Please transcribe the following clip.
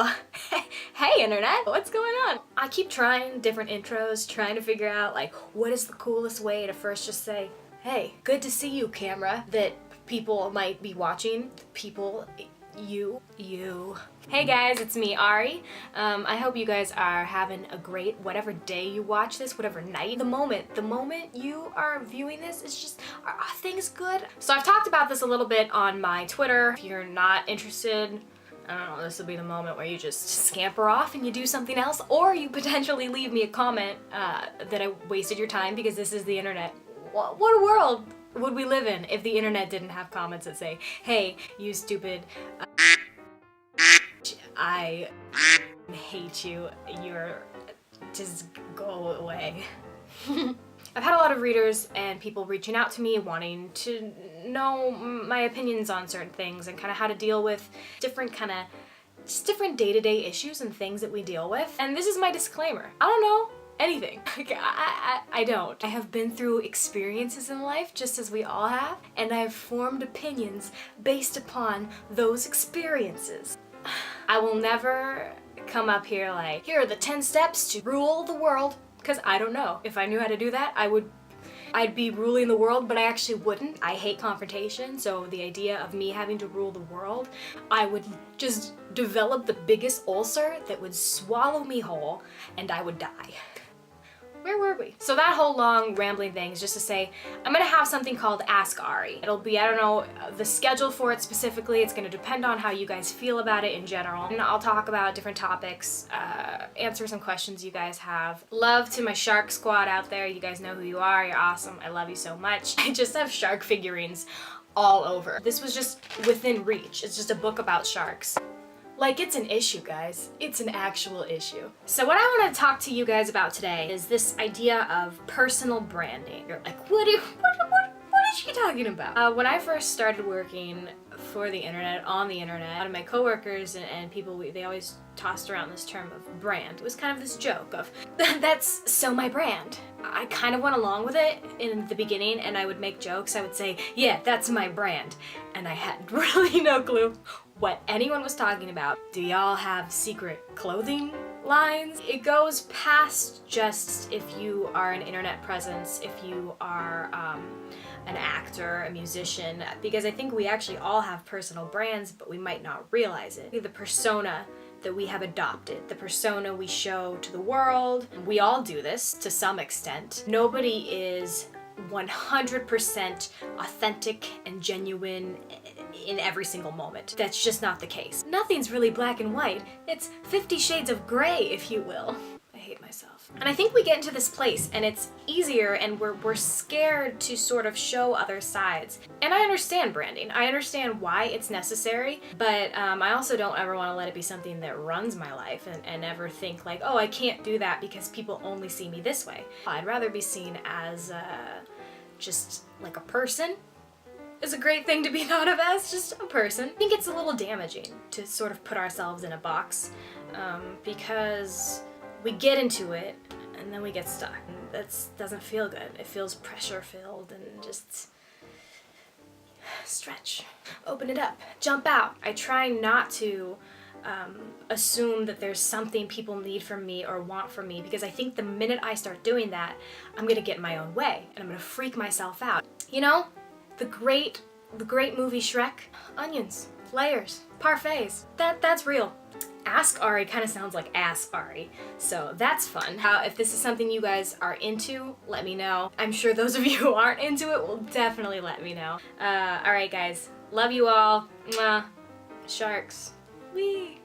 Oh, hey internet, what's going on? I keep trying different intros, trying to figure out like what is the coolest way to first just say, hey, good to see you, camera, that people might be watching. People, you. Hey guys, it's me, Ari. I hope you guys are having a great whatever day you watch this, whatever night. The moment you are viewing this, it's just, are things good? So I've talked about this a little bit on my Twitter. If you're not interested, I don't know, this will be the moment where you just scamper off and you do something else, or you potentially leave me a comment that I wasted your time because this is the internet. What world would we live in if the internet didn't have comments that say, hey, you stupid, I hate you, just go away. I've had a lot of readers and people reaching out to me wanting to know my opinions on certain things and kind of how to deal with different day-to-day issues and things that we deal with. And this is my disclaimer. I don't know anything. I don't. I have been through experiences in life just as we all have, and I've formed opinions based upon those experiences. I will never come up here like, here are the 10 steps to rule the world. Because I don't know. If I knew how to do that, I'd be ruling the world, but I actually wouldn't. I hate confrontation, so the idea of me having to rule the world, I would just develop the biggest ulcer that would swallow me whole, and I would die. Where were we? So that whole long rambling thing is just to say, I'm gonna have something called Ask Ari. It'll be, I don't know, the schedule for it specifically. It's gonna depend on how you guys feel about it in general. And I'll talk about different topics, answer some questions you guys have. Love to my shark squad out there. You guys know who you are. You're awesome. I love you so much. I just have shark figurines all over. This was just within reach. It's just a book about sharks. Like, it's an issue, guys. It's an actual issue. So what I want to talk to you guys about today is this idea of personal branding. You're like, what is she talking about? When I first started working for the internet, on the internet, a lot of my coworkers and people, they always tossed around this term of brand. It was kind of this joke of, that's so my brand. I kind of went along with it in the beginning, and I would make jokes. I would say, yeah, that's my brand. And I had really no clue what anyone was talking about. Do y'all have secret clothing lines? It goes past just if you are an internet presence, if you are an actor, a musician, because I think we actually all have personal brands, but we might not realize it. The persona that we have adopted, the persona we show to the world. We all do this to some extent. Nobody is 100% authentic and genuine in every single moment. That's just not the case. Nothing's really black and white. It's 50 shades of gray, if you will. I hate myself. And I think we get into this place and it's easier and we're scared to sort of show other sides. And I understand branding. I understand why it's necessary, but I also don't ever want to let it be something that runs my life and ever think like, oh, I can't do that because people only see me this way. I'd rather be seen as just like a person. Is a great thing to be thought of as, just a person. I think it's a little damaging to sort of put ourselves in a box because we get into it and then we get stuck. And that doesn't feel good. It feels pressure filled and just stretch. Open it up. Jump out. I try not to assume that there's something people need from me or want from me, because I think the minute I start doing that, I'm gonna get in my own way and I'm gonna freak myself out. You know? The great movie Shrek, onions, layers, parfaits, that's real. Ask Ari kind of sounds like Ass Ari, so that's fun. If this is something you guys are into, let me know. I'm sure those of you who aren't into it will definitely let me know. Alright guys, love you all. Mwah. Sharks. Whee!